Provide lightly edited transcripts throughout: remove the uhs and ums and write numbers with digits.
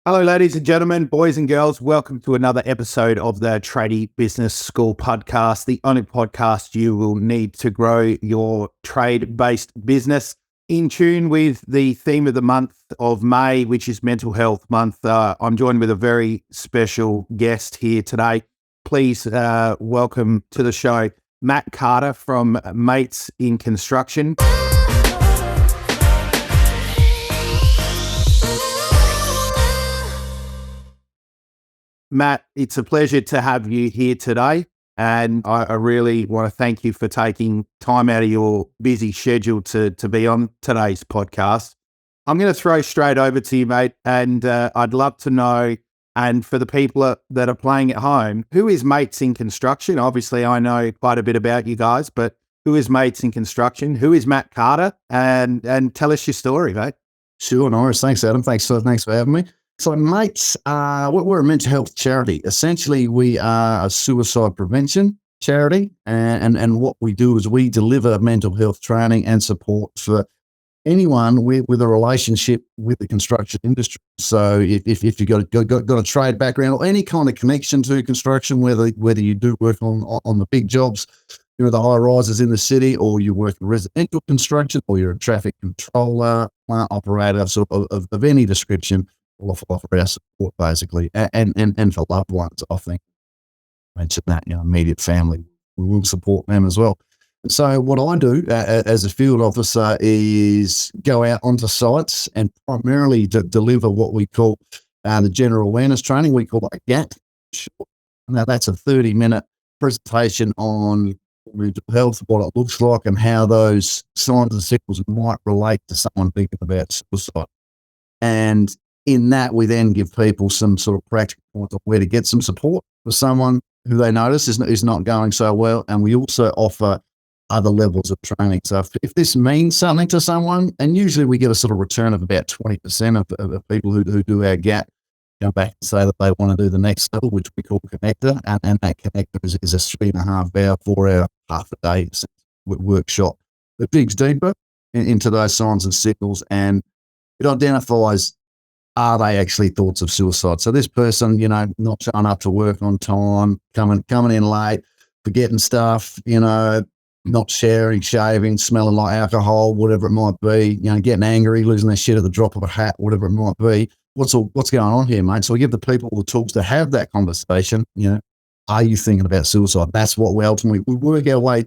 Hello, ladies and gentlemen, boys and girls. Welcome to another episode of the Tradie Business School podcast, the only podcast you will need to grow your trade-based business. In tune with the theme of the month of May, which is Mental Health Month, I'm joined with a very special guest here today. Please welcome to the show Matt Carter from Mates in Construction. Matt, it's a pleasure to have you here today. And I really want to thank you for taking time out of your busy schedule to be on today's podcast. I'm going to throw straight over to you, mate. And I'd love to know, and for the people that are playing at home, who is Mates in Construction? Obviously, I know quite a bit about you guys, but who is Mates in Construction? Who is Matt Carter? And tell us your story, mate. Sure, Norris. Thanks, Adam. Thanks for having me. So, Mates, we're a mental health charity. Essentially, we are a suicide prevention charity, and what we do is we deliver mental health training and support for anyone with a relationship with the construction industry. So, if you've got a trade background or any kind of connection to construction, whether you do work on the big jobs, the high rises in the city, or you work in residential construction, or you're a traffic controller, plant operator, sort of any description, we'll offer our support basically, and for loved ones. I think I mentioned that, immediate family, we will support them as well. So what I do as a field officer is go out onto sites and primarily deliver what we call the general awareness training. We call it a GAT. Now that's a 30-minute presentation on mental health, what it looks like, and how those signs and signals might relate to someone thinking about suicide. And in that, we then give people some sort of practical points of where to get some support for someone who they notice is not going so well. And we also offer other levels of training. So if this means something to someone, and usually we get a sort of return of about 20% of people who do our GAT come back and say that they want to do the next level, which we call connector. And that connector is a 3.5 hour, 4 hour, half a day workshop that digs deeper into those signs and signals, and it identifies, are they actually thoughts of suicide? So this person, not showing up to work on time, coming in late, forgetting stuff, not sharing, shaving, smelling like alcohol, whatever it might be, getting angry, losing their shit at the drop of a hat, whatever it might be. What's going on here, mate? So we give the people the tools to have that conversation. Are you thinking about suicide? That's what we work our way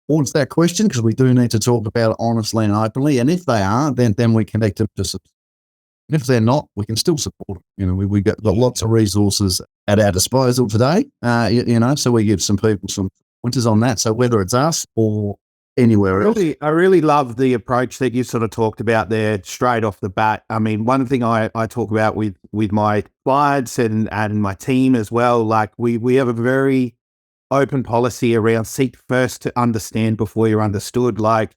towards that question, because we do need to talk about it honestly and openly. And if they are, then we connect them to support. And if they're not, we can still support them. We got lots of resources at our disposal today, so we give some people some pointers on that. So whether it's us or anywhere else. I really love the approach that you sort of talked about there straight off the bat. I mean, one thing I talk about with my clients and my team as well, like we have a very open policy around seek first to understand before you're understood. Like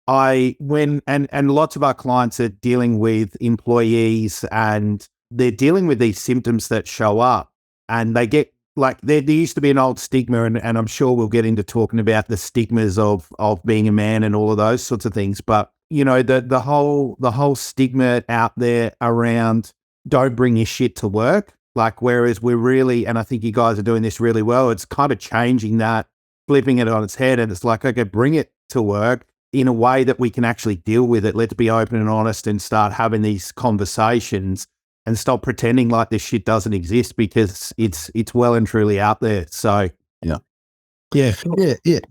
and lots of our clients are dealing with employees, and they're dealing with these symptoms that show up, and they get like, there used to be an old stigma, and I'm sure we'll get into talking about the stigmas of being a man and all of those sorts of things. But, the whole stigma out there around don't bring your shit to work. Like, whereas we're really, and I think you guys are doing this really well, it's kind of changing that, flipping it on its head. And it's like, okay, bring it to work in a way that we can actually deal with it. Let's be open and honest and start having these conversations and stop pretending like this shit doesn't exist, because it's well and truly out there. So yeah,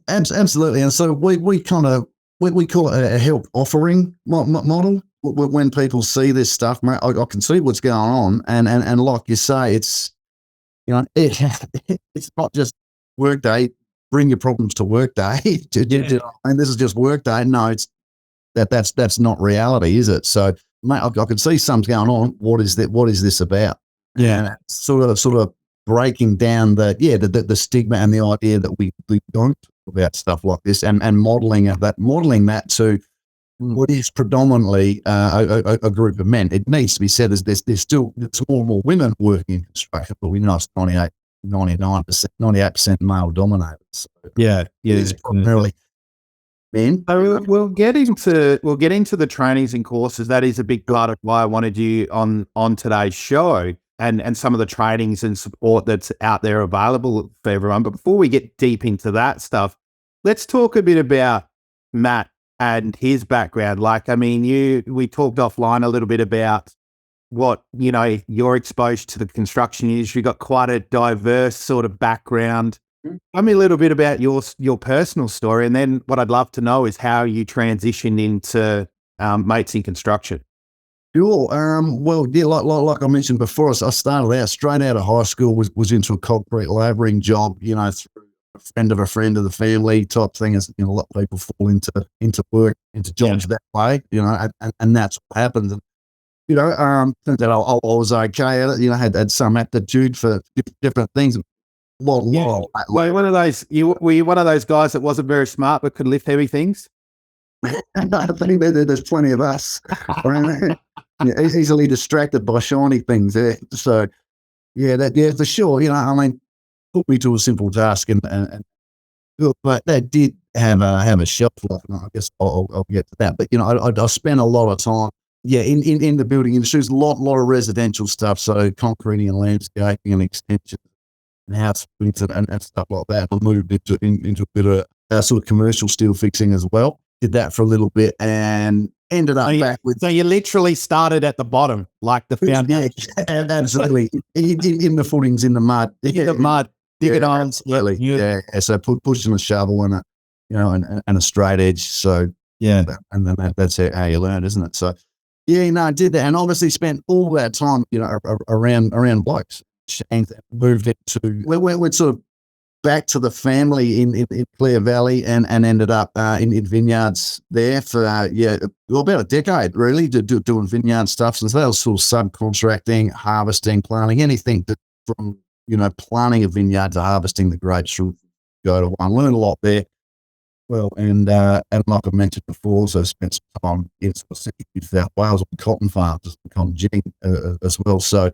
absolutely. And so we kind of we call it a help offering model. When people see this stuff, I can see what's going on, and like you say, it's it's not just work day. Bring your problems to work day. And this is just work day. No, it's that's not reality, is it? So, mate, I can see something's going on. What is that? What is this about? Yeah, and sort of breaking down the stigma and the idea that we don't talk about stuff like this, and modeling that to what is predominantly a group of men. It needs to be said, there's still more and more women working in construction, but we know it's 98% male dominated. So yeah, it's primarily men. So we'll get into the trainings and courses. That is a big part of why I wanted you on today's show, and some of the trainings and support that's out there available for everyone. But before we get deep into that stuff, let's talk a bit about Matt and his background. Like, I mean, we talked offline a little bit about what, your exposure to the construction industry. Got quite a diverse sort of background. Tell me a little bit about your personal story, and then what I'd love to know is how you transitioned into mates in construction. Sure. Well, yeah, like I mentioned before, I started out straight out of high school, was into a concrete labouring job, through a friend of the family type thing. As a lot of people fall into work, into jobs that way, and that's what happens. And, turns out I was okay at it, had some aptitude for different things. Were you one of those? Were you one of those guys that wasn't very smart but could lift heavy things? I think there's plenty of us around there. Yeah, easily distracted by shiny things. So for sure. Put me to a simple task, and but that did have a shelf life. And I guess I'll get to that. But I spent a lot of time. Yeah, in the building industry, there's a lot of residential stuff. So concreting and landscaping and extension and house fittings and stuff like that. I moved into a bit of sort of commercial steel fixing as well. Did that for a little bit and ended up back with. So you literally started at the bottom, like the foundation. Yeah, absolutely. in the footings, in the mud. In the mud. Dig it on. Absolutely. Yeah. So pushing a shovel and a straight edge. So yeah. And then that's how you learn, isn't it? So I did that, and obviously spent all that time, around blokes, and moved into went sort of back to the family in Clear Valley, and ended up in vineyards there for about a decade really, doing vineyard stuff. So that was sort of subcontracting, harvesting, planting, anything from planting a vineyard to harvesting the grapes from go to one. Learned a lot there. Well, and like I mentioned before, also spent some time in sort of New South Wales on cotton farms, cotton ginning as well. So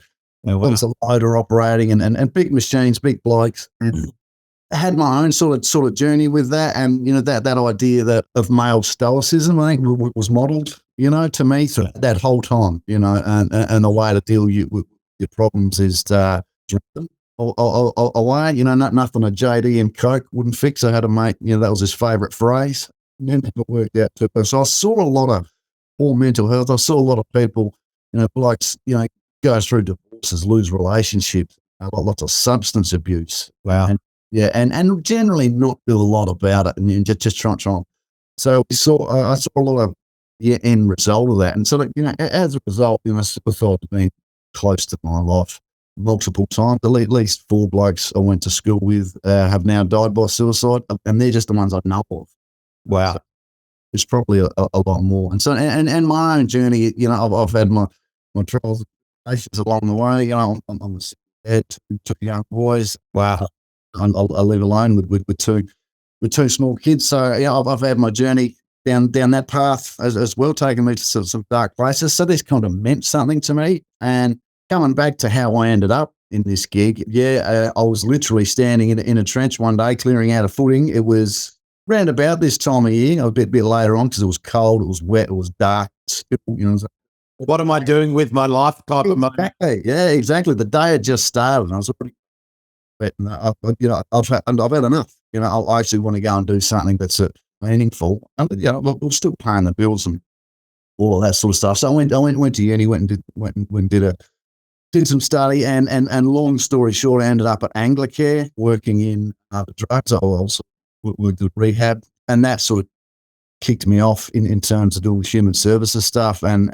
I was a loader operating and big machines, big blokes, and I had my own sort of journey with that. And that idea of male stoicism, I think, was modelled, to me. So that whole time, and the way to deal with your problems is to drink them away. Nothing a JD and Coke wouldn't fix. I had a mate, that was his favourite phrase. And it worked out too. So I saw a lot of poor mental health. I saw a lot of people, blokes, go through divorces, lose relationships, lots of substance abuse. Wow. And generally not do a lot about it, and just try. So I saw a lot of end result of that, and so as a result, I thought being close to my life multiple times. At least 4 blokes I went to school with have now died by suicide, and they're just the ones I know of. Wow. So there's probably a lot more, and so and my own journey. I've had my trials and tribulations along the way. I'm a dad to 2 young boys. Wow. I live alone with 2 small kids. So I've had my journey down that path as well, taking me to some dark places. So this kind of meant something to me. And coming back to how I ended up in this gig, I was literally standing in a trench one day, clearing out a footing. It was round about this time of year, a bit later on, because it was cold, it was wet, it was dark. What am I doing with my life type of moment? Yeah, exactly. The day had just started, and I was already. But I've had enough. I actually want to go and do something that's meaningful. And we're still paying the bills and all of that sort of stuff. So I went to uni, went and did some study, and long story short, I ended up at Anglicare working in the drugs. I also worked at rehab, and that sort of kicked me off in terms of doing human services stuff. And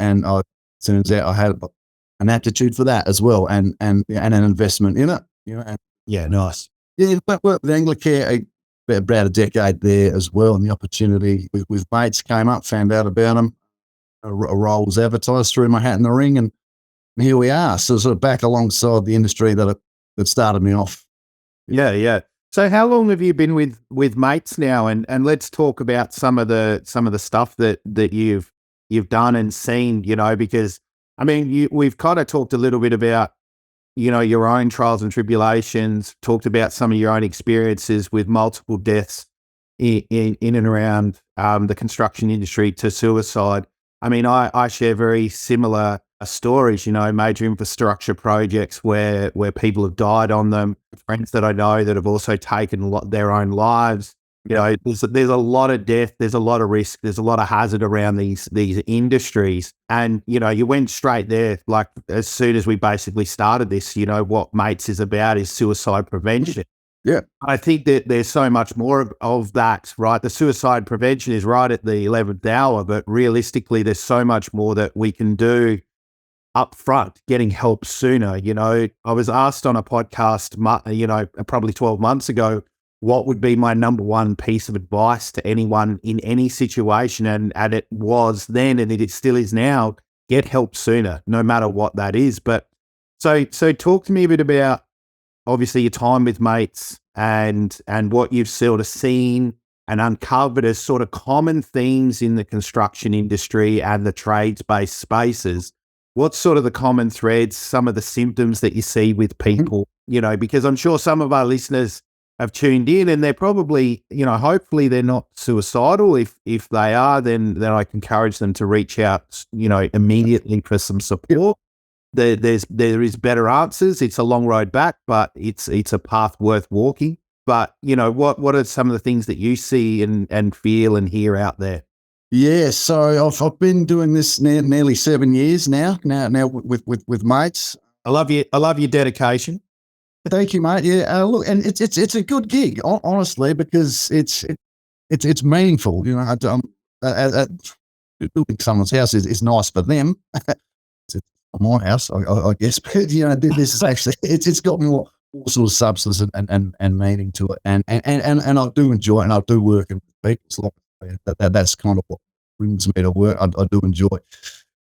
turns out I had an aptitude for that as well, and an investment in it. Nice. Yeah, but worked with Anglicare about a decade there as well, and the opportunity with mates came up, found out about them. A role was advertised, threw my hat in the ring, and here we are. So sort of back alongside the industry that started me off. Yeah. So how long have you been with mates now? And let's talk about some of the stuff that you've done and seen. Because I mean, we've kind of talked a little bit about your own trials and tribulations, talked about some of your own experiences with multiple deaths in and around the construction industry to suicide. I mean, I share very similar stories, major infrastructure projects where people have died on them, friends that I know that have also taken their own lives. There's a lot of death, there's a lot of risk, there's a lot of hazard around these industries. And, you went straight there, like as soon as we basically started this, what Mates is about is suicide prevention. Yeah. I think that there's so much more of that, right? The suicide prevention is right at the 11th hour, but realistically, there's so much more that we can do up front, getting help sooner. I was asked on a podcast, probably 12 months ago, what would be my number one piece of advice to anyone in any situation? And it was then, and it still is now, get help sooner, no matter what that is. But so talk to me a bit about, obviously, your time with Mates and what you've sort of seen and uncovered as sort of common themes in the construction industry and the trades-based spaces. What's sort of the common threads, some of the symptoms that you see with people, because I'm sure some of our listeners have tuned in and they're probably, hopefully they're not suicidal. If they are, then I can encourage them to reach out, immediately for some support. There is better answers. It's a long road back, but it's a path worth walking. But, what are some of the things that you see and feel and hear out there? Yeah, so I've been doing this nearly 7 years now with Mates. I love your dedication. Thank you, mate. Yeah, look, and it's a good gig, honestly, because it's meaningful. Building someone's house is nice for them. It's my house, I guess, but this is actually it's got more sort of substance and meaning to it, and I do enjoy it, and I do work with people. It's like that's kind of what brings me to work. I do enjoy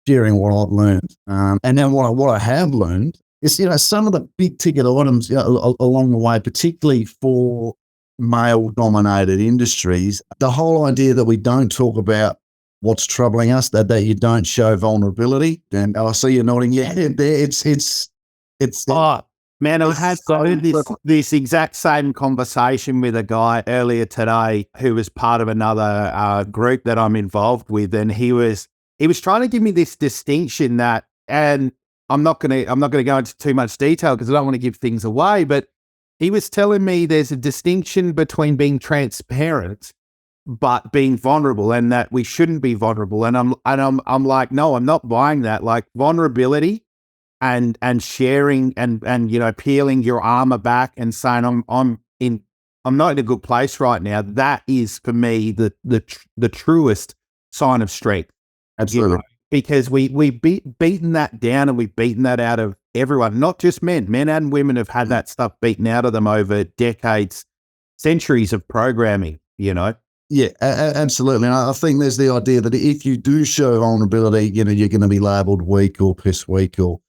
sharing what I've learned, and then what I have learned is some of the big ticket items along the way, particularly for male dominated industries. The whole idea that we don't talk about what's troubling us, that you don't show vulnerability. And I see you nodding. Yeah, it's. Oh man, I had this exact same conversation with a guy earlier today who was part of another group that I'm involved with, and he was trying to give me this distinction that, and I'm not gonna go into too much detail because I don't want to give things away, but he was telling me there's a distinction between being transparent but being vulnerable, and that we shouldn't be vulnerable. And I'm like, no, I'm not buying that. Like, vulnerability and sharing and peeling your armor back and saying I'm not in a good place right now. That is for me the truest sign of strength. Absolutely. Because we've beaten that down, and we've beaten that out of everyone, not just men. Men and women have had that stuff beaten out of them over decades, centuries of programming, Yeah, absolutely. And I think there's the idea that if you do show vulnerability, you're going to be labelled weak or piss weak or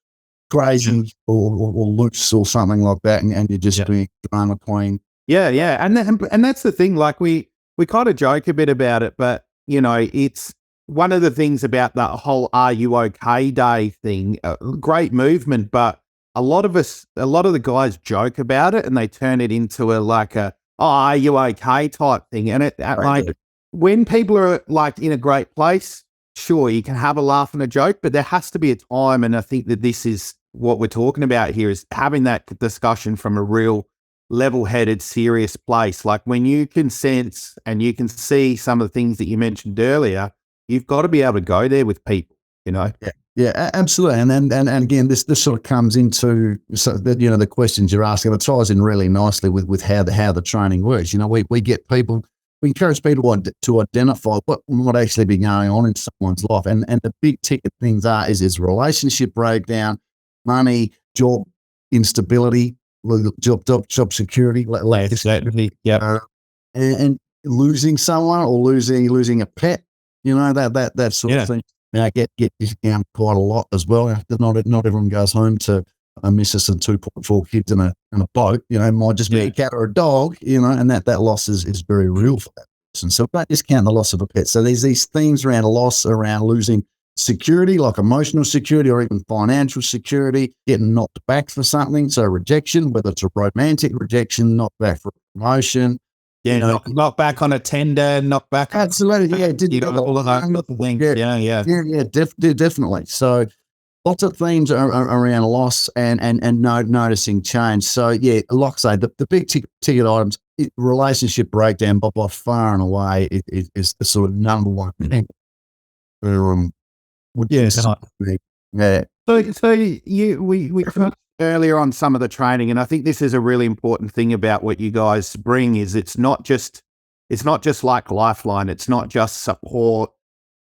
crazy or loose or something like that, and you're just being drama queen. Yeah, and that's the thing. Like we kind of joke a bit about it, but it's one of the things about that whole "Are you okay?" day thing. Great movement, but a lot of the guys joke about it, and they turn it into "Oh, are you okay?" type thing. And like when people are like in a great place, sure, you can have a laugh and a joke, but there has to be a time. And I think that this is what we're talking about here, is having that discussion from a real level-headed, serious place. Like when you can sense and you can see some of the things that you mentioned earlier, you've got to be able to go there with people, Yeah, absolutely. And again, this sort of comes into the questions you're asking. It ties in really nicely with how the training works. We get people, we encourage people to identify what might actually be going on in someone's life, and the big ticket things is relationship breakdown, money, job instability, job security, exactly, yeah, and losing someone or losing a pet. That sort of thing. Now, get down quite a lot as well. Not everyone goes home to a missus and 2.4 kids in a boat. It might just be a cat or a dog. And that loss is very real for that person. So don't discount the loss of a pet. So there's these themes around loss, around losing security, like emotional security or even financial security, getting knocked back for something. So rejection, whether it's a romantic rejection, knocked back for promotion, Yeah, knock back on a tender, knock back. Absolutely, yeah. All of those things. Yeah, definitely. So lots of themes are around loss and noticing change. So yeah, like I say, the big ticket items, relationship breakdown, by far and away, is the sort of number one thing. Yeah. Yeah. So we touched earlier on some of the training, and I think this is a really important thing about what you guys bring is it's not just like Lifeline. It's not just support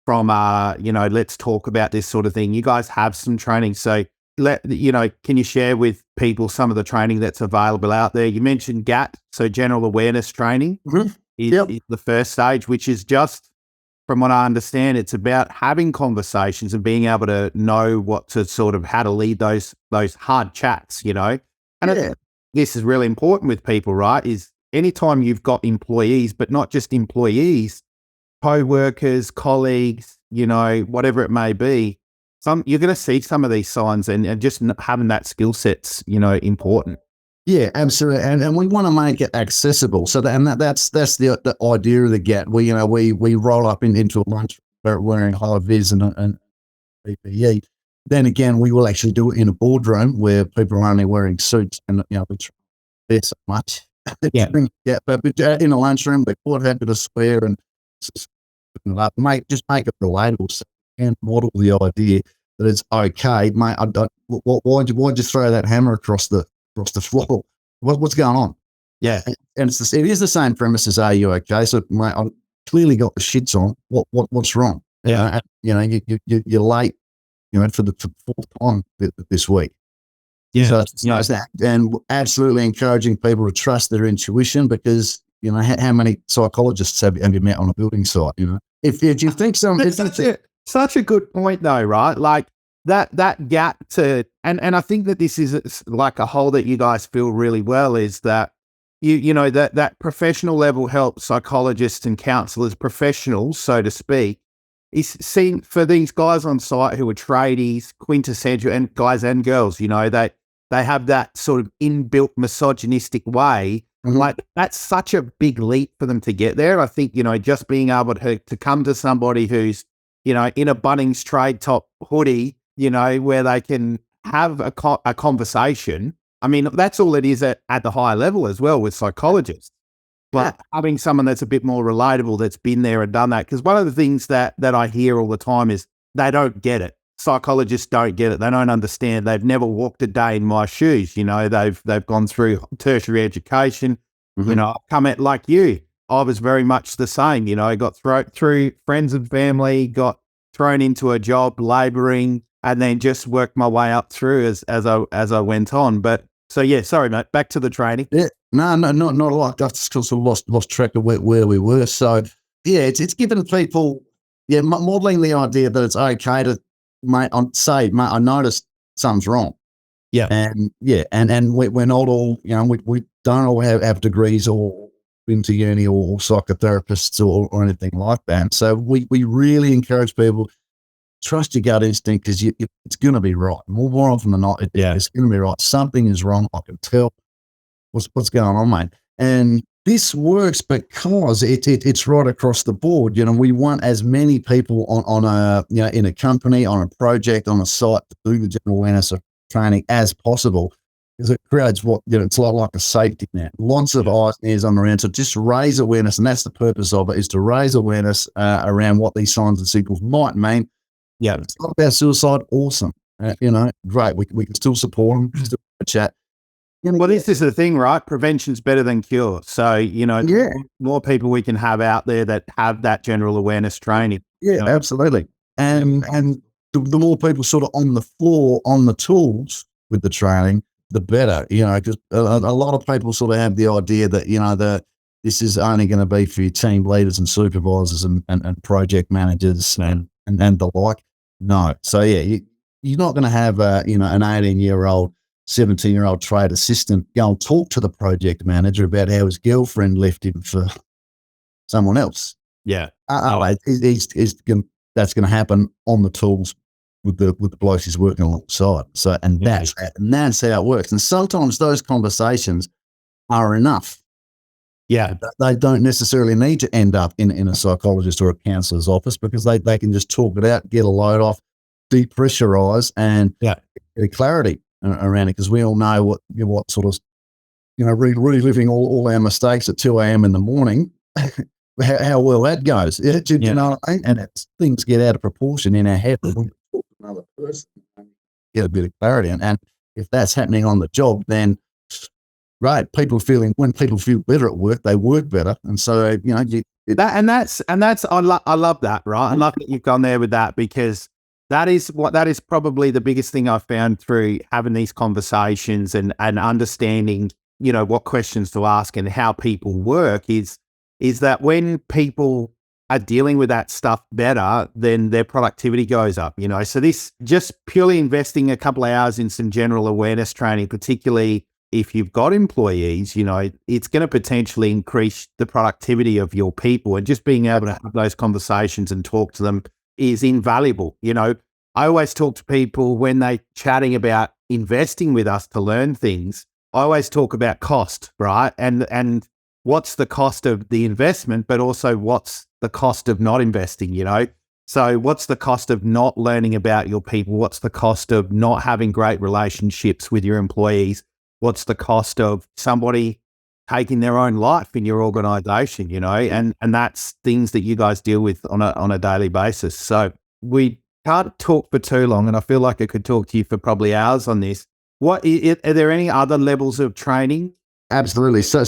from let's talk about this sort of thing. You guys have some training, so can you share with people some of the training that's available out there? You mentioned GAT, so general awareness training is the first stage, which is just, from what I understand, it's about having conversations and being able to know what to sort of how to lead those hard chats, And I think this is really important with people, right? Is anytime you've got employees, but not just employees, co-workers, colleagues, whatever it may be, you're going to see some of these signs, and just having that skill set's, important. Yeah, absolutely, and we want to make it accessible. So that's the idea of the GAT. We roll up into a lunch wearing high vis and PPE. Then again, we will actually do it in a boardroom where people are only wearing suits, and we try there so much. But in a lunchroom, we're quite happy to swear and make it relatable. So and model the idea that it's okay, mate. Why'd you throw that hammer across the floor? What's going on? Yeah, and it is the same premise as, are you okay? So, mate, I've clearly got the shits on. What's wrong? Yeah, you're late. For the fourth time this week. Yeah, so that, and absolutely encouraging people to trust their intuition, because how many psychologists have you met on a building site? If you think such a good point though, right? Like that gap to, and I think that this is like a hole that you guys feel really well, is that that professional level help, psychologists and counselors, professionals, so to speak, is seen for these guys on site who are tradies, quintessential, and guys and girls, they have that sort of inbuilt misogynistic way. Mm-hmm. Like, that's such a big leap for them to get there. I think, just being able to come to somebody who's, in a Bunnings trade top hoodie, where they can have a conversation. I mean, that's all it is at the high level as well with psychologists. But having someone that's a bit more relatable, that's been there and done that. Because one of the things that I hear all the time is they don't get it. Psychologists don't get it. They don't understand. They've never walked a day in my shoes. They've gone through tertiary education. Mm-hmm. I've come at like you. I was very much the same. I got through friends and family, got thrown into a job labouring, and then just worked my way up through as I went on. But so yeah, sorry mate. Back to the training. Yeah, no, not a lot. I just sort of lost track of where we were. So yeah, it's given people modelling the idea that it's okay to. Mate, I noticed something's wrong. Yeah. And we're not all, we don't all have degrees or been to uni or psychotherapists or anything like that. So we really encourage people, trust your gut instinct, because it's going to be right. More often than not, it's going to be right. Something is wrong. I can tell what's going on, mate. And this works because it's right across the board. We want as many people on a in a company, on a project, on a site to do the general awareness of training as possible, because it creates it's like a safety net. Lots of eyes and ears on around. So just raise awareness, and that's the purpose of it, is to raise awareness around what these signs and signals might mean. Yeah, it's not about suicide. Awesome, great. We can still support them, still chat. Well, this is the thing, right? Prevention's better than cure. So, more people we can have out there that have that general awareness training. Yeah, absolutely. And the more people sort of on the floor, on the tools with the training, the better, because a lot of people sort of have the idea that, this is only going to be for your team leaders and supervisors and project managers and the like. No. So, yeah, you're not going to have, an 18-year-old, 17-year-old trade assistant go and talk to the project manager about how his girlfriend left him for someone else. Yeah. That's going to happen on the tools with the blokes he's working alongside. So, that's how it works. And sometimes those conversations are enough Yeah. They don't necessarily need to end up in a psychologist or a counsellor's office because they can just talk it out, get a load off, depressurize, and Yeah. get clarity around it. Because we all know what sort of, reliving all our mistakes at 2 a.m. in the morning, how well that goes. Yeah, do you know what I mean? And things get out of proportion in our head. When we talk to another person, get a bit of clarity. And if that's happening on the job, then right, when people feel better at work, they work better. And so, That's I love that, right? I love that you've gone there with that, because that is probably the biggest thing I've found through having these conversations and understanding, what questions to ask and how people work is that when people are dealing with that stuff better, then their productivity goes up, So this just purely investing a couple of hours in some general awareness training, particularly if you've got employees, it's going to potentially increase the productivity of your people, and just being able to have those conversations and talk to them is invaluable. I always talk to people when they're chatting about investing with us to learn things. I always talk about cost, right? And what's the cost of the investment, but also what's the cost of not investing, So what's the cost of not learning about your people? What's the cost of not having great relationships with your employees? What's the cost of somebody taking their own life in your organization, and that's things that you guys deal with on a daily basis. So we can't talk for too long, and I feel like I could talk to you for probably hours on this. Are there any other levels of training? Absolutely. So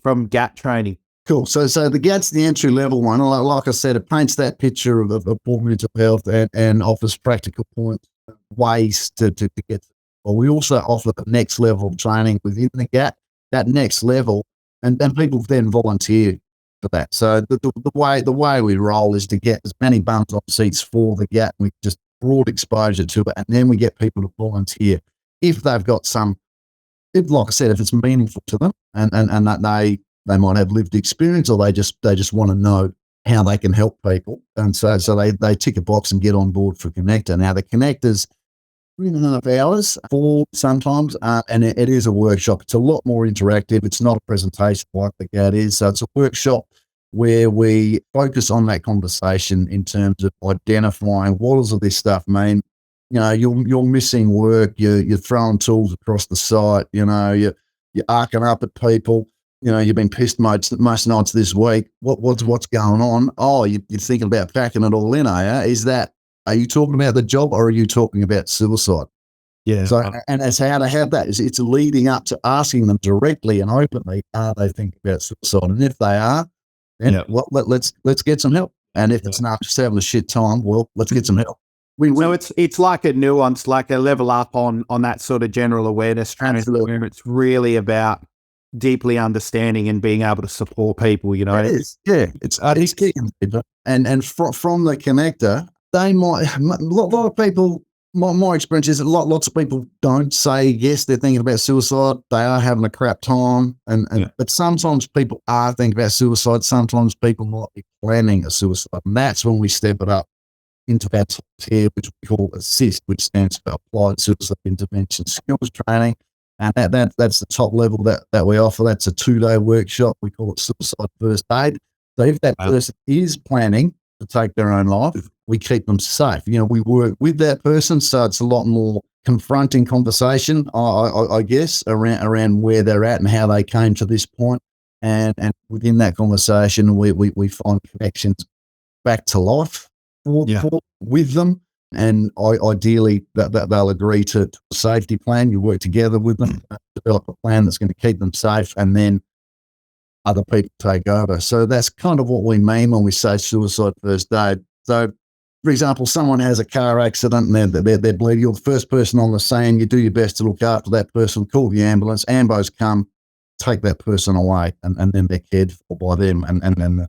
from GAT training. Cool. So the GAT's the entry level one. Like I said, it paints that picture of poor mental health and offers practical points, ways to get. Well, we also offer the next level of training within the GAT. That next level, and people then volunteer for that. So the way we roll is to get as many bums on seats for the GAT. We just broad exposure to it, and then we get people to volunteer if they've got like I said, if it's meaningful to them, and that they might have lived experience, or they just want to know how they can help people, and so they tick a box and get on board for Connector. Now the Connector's 3.5 hours, 4 sometimes, and it is a workshop. It's a lot more interactive. It's not a presentation like the GAT is. So it's a workshop where we focus on that conversation in terms of identifying what does this stuff mean. You're missing work. You're throwing tools across the site. You're arcing up at people. You've been pissed most nights this week. What's going on? Oh, you're thinking about packing it all in, are you? Are you talking about the job, or are you talking about suicide? Yeah. So, and as how to have that is it's leading up to asking them directly and openly, are they thinking about suicide? And if they are, then let's get some help. And if it's not just having a shit time, well, let's get some help. So it's like a nuance, like a level up on that sort of general awareness training, where it's really about deeply understanding and being able to support people. It is, it's kicking people. And from the Connector, they might a lot of people. My experience is that lots of people don't say yes, they're thinking about suicide. They are having a crap time, but sometimes people are thinking about suicide. Sometimes people might be planning a suicide, and that's when we step it up into our top tier, which we call ASSIST, which stands for Applied Suicide Intervention Skills Training. And that's the top level that we offer. That's a 2-day workshop. We call it Suicide First Aid. So if that person is planning to take their own life, we keep them safe. We work with that person, so it's a lot more confronting conversation, I guess, around where they're at and how they came to this point. And within that conversation, we find connections back to life with them. And ideally, that they'll agree to a safety plan. You work together with them, develop a plan that's going to keep them safe, and then other people take over. So that's kind of what we mean when we say suicide first aid. So, for example, someone has a car accident and they're bleeding. You're the first person on the scene. You do your best to look after that person. Call the ambulance. Ambos come, take that person away, and then they're cared for by them. And then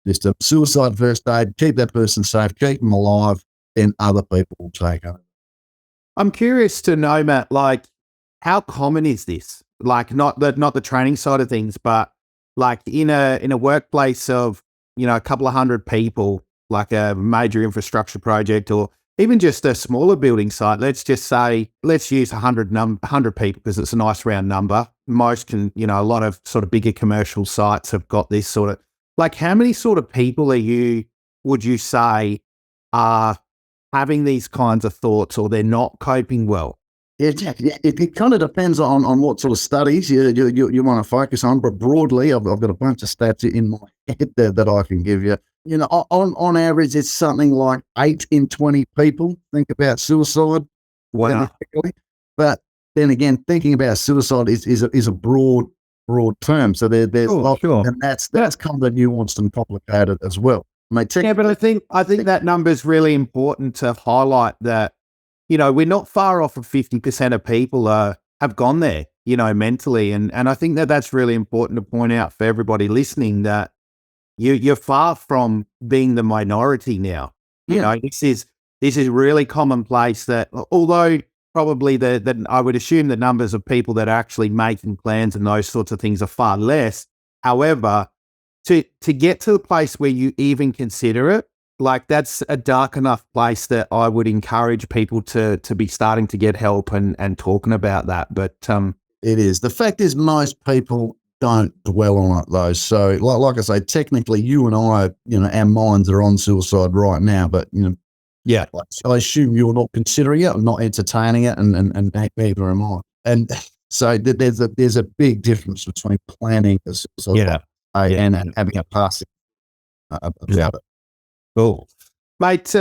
just a suicide first aid, keep that person safe, keep them alive, then other people will take over. I'm curious to know, Matt, like, how common is this? Like, not the training side of things, but like in a workplace of, a couple of hundred people, like a major infrastructure project, or even just a smaller building site, let's just say, let's use 100 people because it's a nice round number. Most can, a lot of sort of bigger commercial sites have got this sort of, like, how many sort of people would you say are having these kinds of thoughts, or they're not coping well? It kind of depends on what sort of studies you want to focus on, but broadly, I've got a bunch of stats in my head that I can give you. On average, it's something like 8 in 20 people think about suicide. Wow. But then again, thinking about suicide is a broad term. So there's sure. And that's kind of nuanced and complicated as well. But I think that number is really important to highlight that, we're not far off of 50% of people have gone there, mentally. And I think that's really important to point out for everybody listening, that you're far from being the minority now. This is really commonplace, that although probably I would assume the numbers of people that are actually making plans and those sorts of things are far less. However, to get to the place where you even consider it, like, that's a dark enough place that I would encourage people to be starting to get help and talking about that. But it is. The fact is, most people don't dwell on it though. So like I say, technically you and I, our minds are on suicide right now, but yeah, I assume you're not considering it, or not entertaining it, and neither am I. And so there's a big difference between planning a suicide and having a passing about it. Cool. Mate,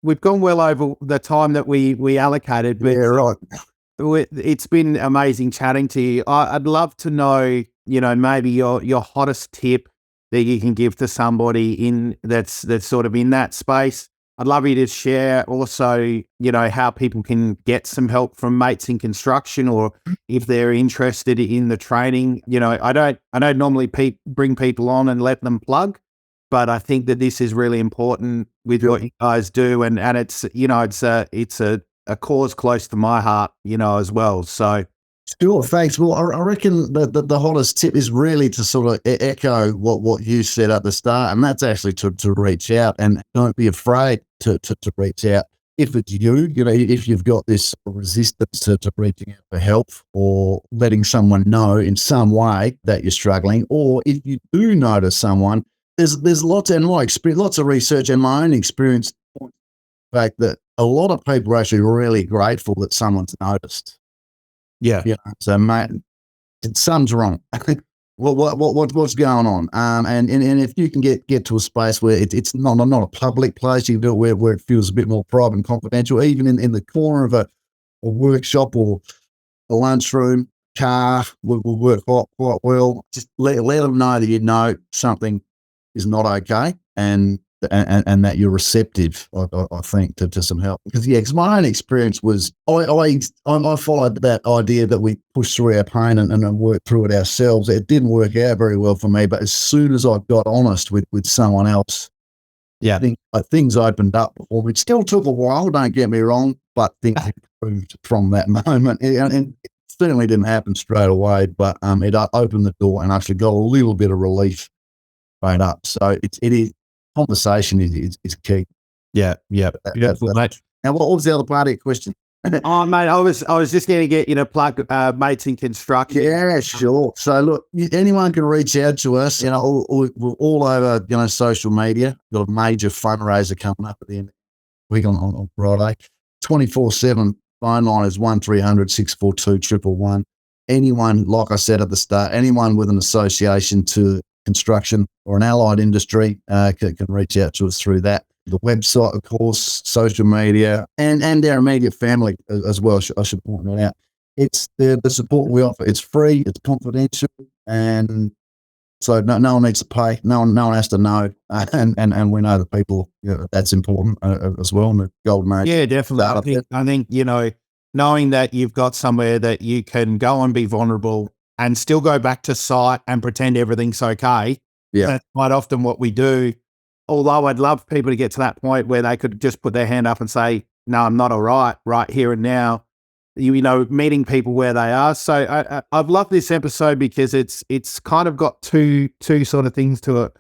we've gone well over the time that we allocated. But right. It's been amazing chatting to you. I'd love to know, maybe your hottest tip that you can give to somebody that's sort of in that space. I'd love you to share also, how people can get some help from Mates in Construction, or if they're interested in the training. I don't normally bring people on and let them plug, but I think that this is really important with what you guys do, and it's it's a cause close to my heart, as well. So. Sure, thanks. Well, I reckon the hottest tip is really to sort of echo what you said at the start, and that's actually to reach out, and don't be afraid to reach out. If it's if you've got this resistance to reaching out for help, or letting someone know in some way that you're struggling, or if you do notice someone, there's lots of research and my own experience, the fact that a lot of people are actually really grateful that someone's noticed. Yeah. So, mate, something's wrong. What's going on? And if you can get to a space where it's not a public place, you can do it where it feels a bit more private and confidential, even in the corner of a workshop or a lunchroom, car will work quite well. Just let them know that something is not okay, and that you're receptive, I think, to some help. Because my own experience was I followed that idea that we push through our pain and work through it ourselves. It didn't work out very well for me, but as soon as I got honest with someone else, things opened up for me. It still took a while, don't get me wrong, but things improved from that moment. And it certainly didn't happen straight away, but it opened the door and actually got a little bit of relief straight up. So it is. Conversation is key. Yeah. Beautiful, mate. Now, what was the other part of your question? Oh, mate, I was just going to get you to plug Mates in Construction. Yeah, sure. So, look, anyone can reach out to us. We're all over, social media. We've got a major fundraiser coming up at the end of the week on Friday. 24/7 phone line is 1300 642 111. Anyone, like I said at the start, anyone with an association to construction or an allied industry can reach out to us through that. The website, of course, social media, and our immediate family as well. I should point that out. It's the support we offer. It's free, it's confidential, and so no one needs to pay. No one has to know, and we know that people, that's important as well. And the golden age. Yeah, definitely. I think knowing that you've got somewhere that you can go and be vulnerable and still go back to site and pretend everything's okay. Yeah. That's quite often what we do. Although I'd love people to get to that point where they could just put their hand up and say, no, I'm not all right here and now, meeting people where they are. So I've loved this episode because it's kind of got two sort of things to it.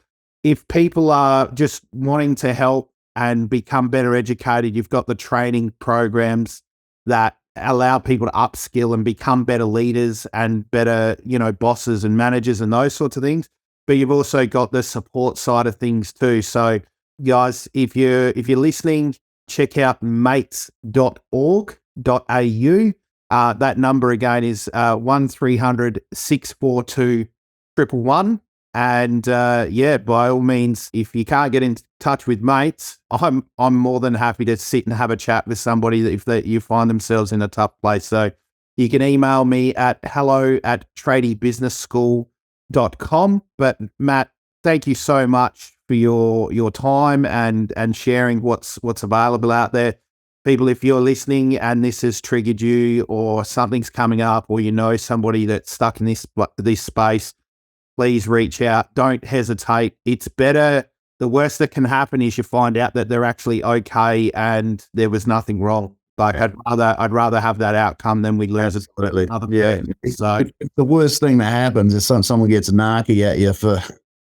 If people are just wanting to help and become better educated. You've got the training programs that allow people to upskill and become better leaders and better, bosses and managers and those sorts of things. But you've also got the support side of things too. So guys, if you're listening, check out mates.org.au. That number again is 1300 642 111. And by all means, if you can't get in touch with Mates, I'm more than happy to sit and have a chat with somebody if you find themselves in a tough place. So you can email me at hello@tradiebusinessschool.com. But Matt, thank you so much for your time and sharing what's available out there. People, if you're listening and this has triggered you, or something's coming up, or somebody that's stuck in this space, please reach out. Don't hesitate. It's better. The worst that can happen is you find out that they're actually okay and there was nothing wrong. Like I'd rather have that outcome than we lose Absolutely. another person. So the worst thing that happens is someone gets a narky at you for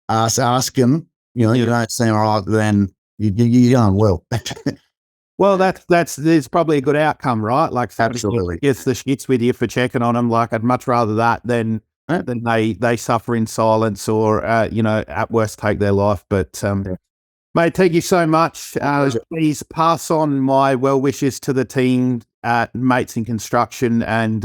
asking. You don't seem all right, then you're going well. Well, there's probably a good outcome, right? Like Absolutely. gets the shits with you for checking on them. Like I'd much rather that than they suffer in silence or at worst take their life. But mate, thank you so much. Please pass on my well wishes to the team at Mates in Construction and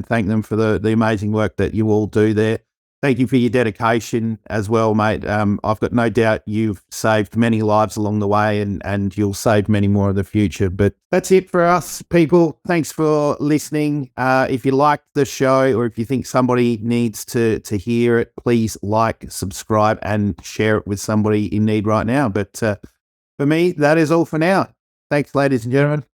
thank them for the amazing work that you all do there. Thank you for your dedication as well, mate. I've got no doubt you've saved many lives along the way and you'll save many more in the future. But that's it for us, people. Thanks for listening. If you liked the show or if you think somebody needs to hear it, please like, subscribe, and share it with somebody in need right now. But for me, that is all for now. Thanks, ladies and gentlemen.